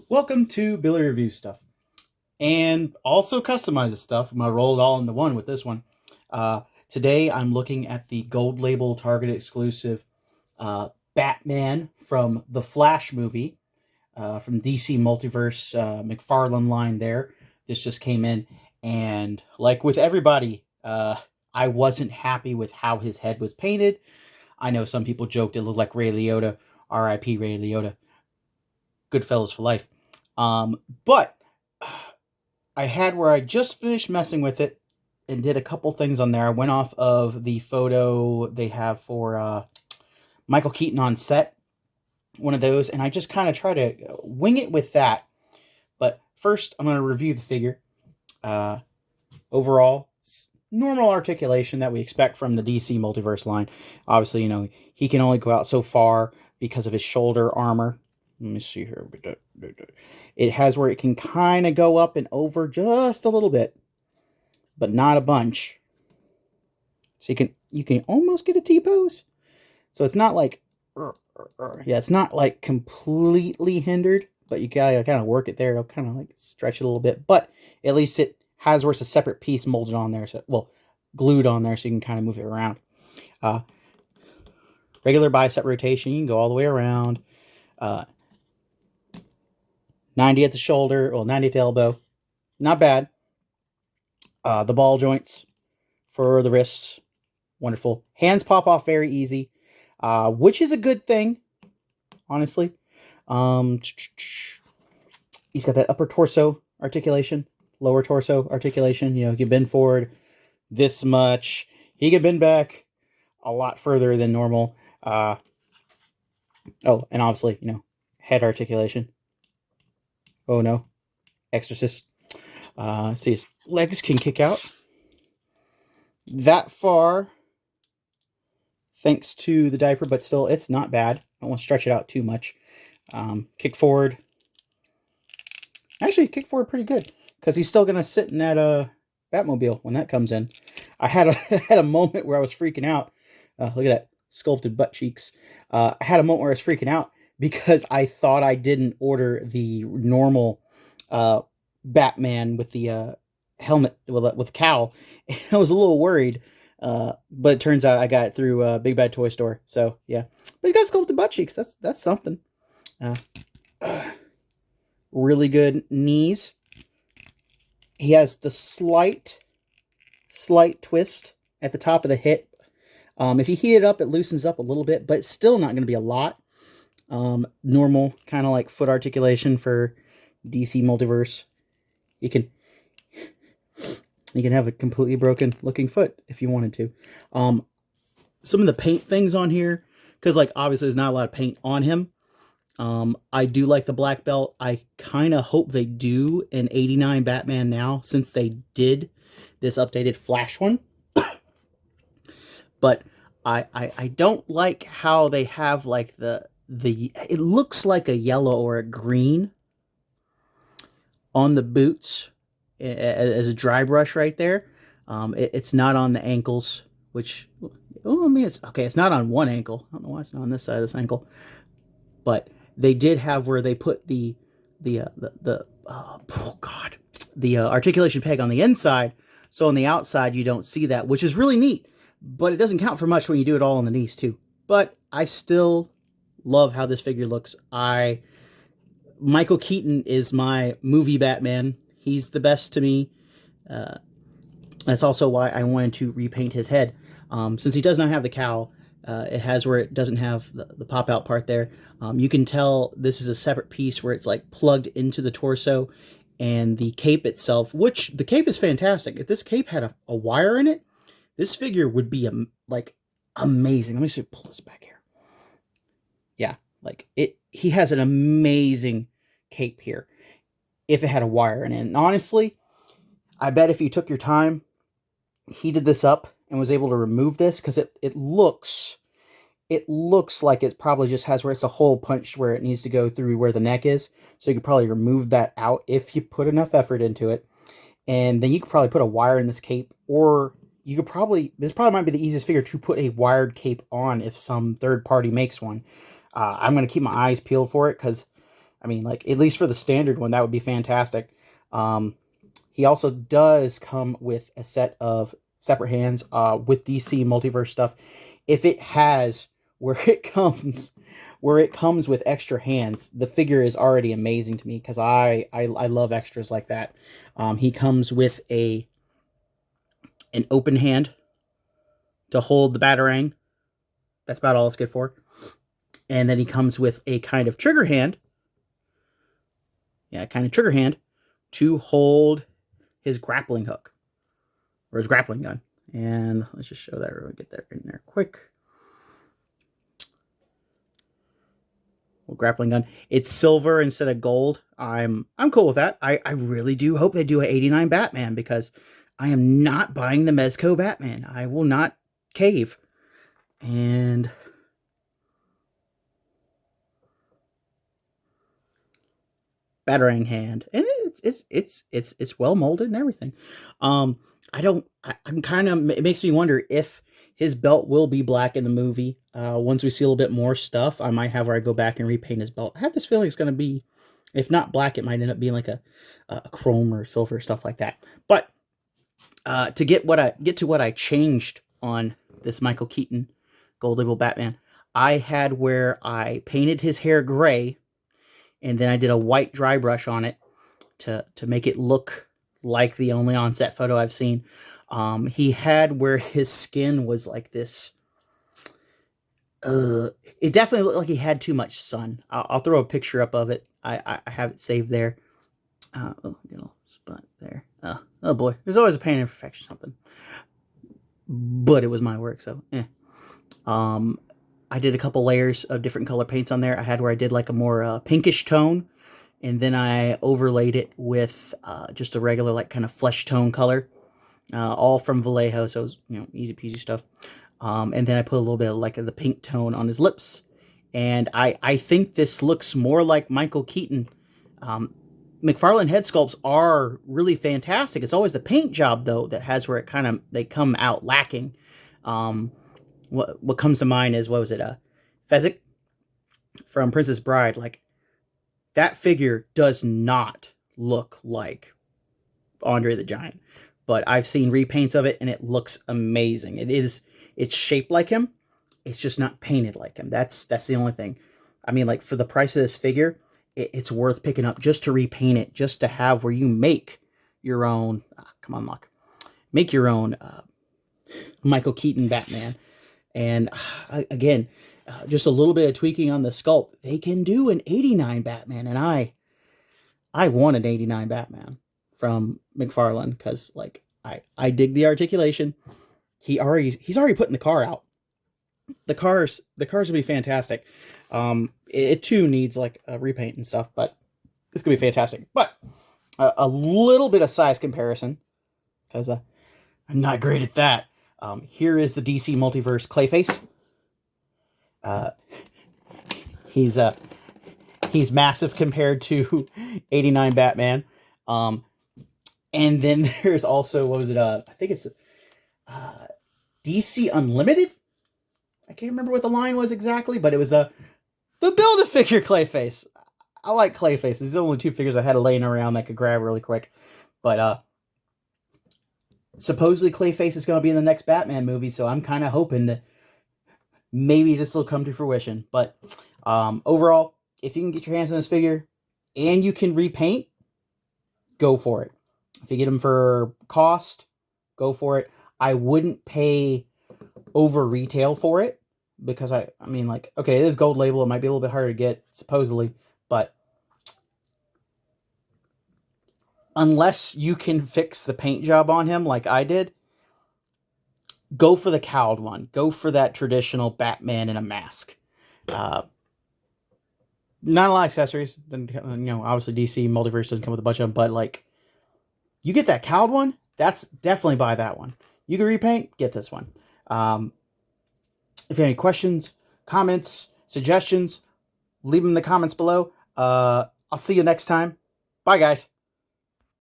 Welcome to Billy Review Stuff. And also customizes stuff. I'm going to roll it all into one with this one. Today I'm looking at the gold label Target exclusive Batman from the Flash movie from DC Multiverse McFarlane line there. This just came in. And like with everybody, I wasn't happy with how his head was painted. I know some people joked it looked like Ray Liotta, RIP Ray Liotta, Goodfellas for life. But I had where I just finished messing with it and did a couple things on there. I went off of the photo they have for Michael Keaton on set, one of those, and I just kind of try to wing it with that. But first, I'm going to review the figure. Uh, Overall, normal articulation that we expect from the DC Multiverse line. Obviously, he can only go out so far because of his shoulder armor. Let me see here. It has where it can kind of go up and over just a little bit, but not a bunch. So you can almost get a T-pose. So it's not like, it's not like completely hindered, but you gotta kind of work it there. It'll kind of like stretch it a little bit, but at least it has where it's a separate piece molded on there. So, well, glued on there so you can kind of move it around. Regular bicep rotation, you can go all the way around. 90 at the shoulder, 90 at the elbow. Not bad. The ball joints for the wrists, wonderful. Hands pop off very easy, which is a good thing, honestly. He's got that upper torso articulation, lower torso articulation. He can bend forward this much. He can bend back a lot further than normal. And obviously, head articulation. Oh no, Exorcist. See, his legs can kick out that far thanks to the diaper, but still, it's not bad. I don't want to stretch it out too much. Kick forward. Actually, kick forward pretty good because he's still going to sit in that Batmobile when that comes in. I had a moment where I was freaking out. Look at that sculpted butt cheeks. I had a moment where I was freaking out because I thought I didn't order the normal Batman with the helmet with a cowl. And I was a little worried, but it turns out I got it through Big Bad Toy Store. So yeah, but he's got sculpted butt cheeks. That's something. Really good knees. He has the slight twist at the top of the hip. If you heat it up, it loosens up a little bit, but it's still not going to be a lot. Normal kind of like foot articulation for DC Multiverse. You can have a completely broken looking foot if you wanted to. Some of the paint things on here, because like obviously there's not a lot of paint on him. I do like the black belt. I kind of hope they do an 89 Batman now, since they did this updated Flash one. But I don't like how they have like the it looks like a yellow or a green on the boots as a dry brush right there. It's not on the ankles, which, it's okay. It's not on one ankle. I don't know why it's not on this side of this ankle, but they did have where they put the articulation peg on the inside, so on the outside you don't see that, which is really neat. But it doesn't count for much when you do it all on the knees too. But I still love how this figure looks. Michael Keaton is my movie Batman. He's the best to me. That's also why I wanted to repaint his head. Since he does not have the cowl, it has where it doesn't have the pop-out part there. You can tell this is a separate piece where it's like plugged into the torso, and the cape itself, which the cape is fantastic. If this cape had a wire in it, this figure would be amazing. Let me see, pull this back here. Yeah, like it. He has an amazing cape here if it had a wire in it. And honestly, I bet if you took your time, heated this up, and was able to remove this, because it looks like it probably just has where it's a hole punched where it needs to go through where the neck is. So you could probably remove that out if you put enough effort into it. And then you could probably put a wire in this cape, or you could probably, this probably might be the easiest figure to put a wired cape on if some third party makes one. I'm going to keep my eyes peeled for it, because I mean, like, at least for the standard one, that would be fantastic. He also does come with a set of separate hands with DC Multiverse stuff. If it has where it comes with extra hands, the figure is already amazing to me because I love extras like that. He comes with an open hand to hold the Batarang. That's about all it's good for. And then he comes with a kind of trigger hand. Yeah, kind of trigger hand to hold his grappling hook or his grappling gun. And let's just show that. We'll get that in there quick. Well, grappling gun. It's silver instead of gold. I'm cool with that. I really do hope they do an 89 Batman because I am not buying the Mezco Batman. I will not cave. And Batarang hand, and it's well molded and everything. I'm kind of, it makes me wonder if his belt will be black in the movie. Once we see a little bit more stuff, I might have where I go back and repaint his belt. I have this feeling it's going to be, if not black, it might end up being like a chrome or silver, stuff like that. But to get to what I changed on this Michael Keaton Gold Label Batman, I had where I painted his hair gray, and then I did a white dry brush on it to make it look like the only on-set photo I've seen. He had where his skin was like this. It definitely looked like he had too much sun. I'll throw a picture up of it. I have it saved there. Oh, get a little spot there. Oh boy, there's always a paint imperfection, something. But it was my work, so I did a couple layers of different color paints on there. I had where I did like a more pinkish tone, and then I overlaid it with just a regular like kind of flesh tone color, all from Vallejo, so it was, you know, easy peasy stuff. And then I put a little bit of like the pink tone on his lips, and I think this looks more like Michael Keaton. McFarlane head sculpts are really fantastic. It's always the paint job though that has where it kind of, they come out lacking. What comes to mind is, what was it, Fezzik from Princess Bride. Like, that figure does not look like Andre the Giant, but I've seen repaints of it and it looks amazing. It's shaped like him, it's just not painted like him. That's the only thing. I mean, like, for the price of this figure, it's worth picking up just to repaint it, just to have where you make your own, come on, Locke, make your own Michael Keaton Batman. And again, just a little bit of tweaking on the sculpt. They can do an 89 Batman, and I want an 89 Batman from McFarlane because, like, I dig the articulation. He's already putting the car out. The cars will be fantastic. It too needs like a repaint and stuff, but it's gonna be fantastic. But a little bit of size comparison, because I'm not great at that. Here is the DC Multiverse Clayface. He's massive compared to 89 Batman. And then there's also, what was it? I think it's DC Unlimited. I can't remember what the line was exactly, but it was the Build-A-Figure Clayface. I like Clayface. These are the only two figures I had laying around that I could grab really quick. But supposedly Clayface is going to be in the next Batman movie, so I'm kind of hoping that maybe this will come to fruition. But overall, if you can get your hands on this figure and you can repaint, go for it. If you get them for cost, go for it. I wouldn't pay over retail for it because I mean, like, okay, it is gold label. It might be a little bit harder to get, supposedly, but unless you can fix the paint job on him like I did, go for the cowled one. Go for that traditional Batman in a mask. Not a lot of accessories. Then, you know, obviously DC Multiverse doesn't come with a bunch of them, but like, you get that cowled one, that's definitely buy that one. You can repaint, get this one. If you have any questions, comments, suggestions, leave them in the comments below. I'll see you next time. Bye, guys.